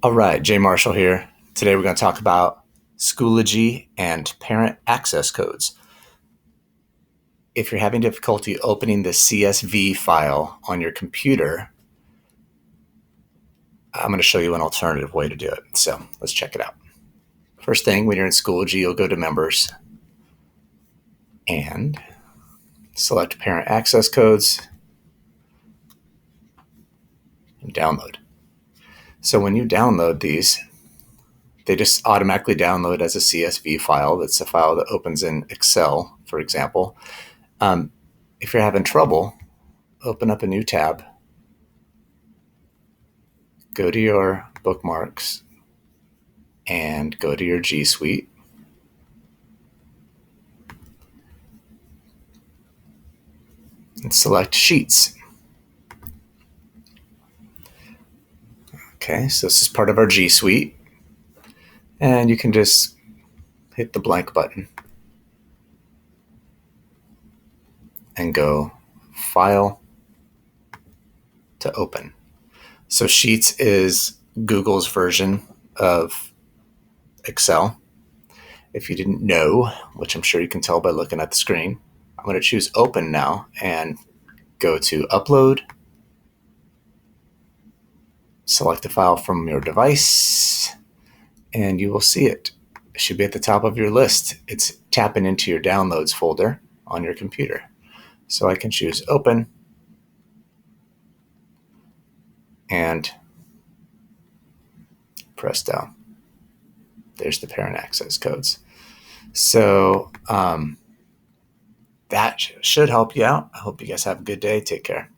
All right, Jay Marshall here. Today we're going to talk about Schoology and parent access codes. If you're having difficulty opening the CSV file on your computer, I'm going to show you an alternative way to do it. So let's check it out. First thing, when you're in Schoology, you'll go to Members and select Parent Access Codes and Download. So when you download these, they just automatically download as a CSV file. That's a file that opens in Excel, for example. If you're having trouble, open up a new tab, go to your bookmarks, and go to your G Suite. And select Sheets. Okay, so this is part of our G Suite. And you can just hit the blank button and go File to Open. So Sheets is Google's version of Excel. If you didn't know, which I'm sure you can tell by looking at the screen, I'm going to choose Open now and go to Upload. Select a file from your device, and you will see it. It should be at the top of your list. It's tapping into your Downloads folder on your computer. So I can choose Open and press down. There's the parent access codes. So that should help you out. I hope you guys have a good day. Take care.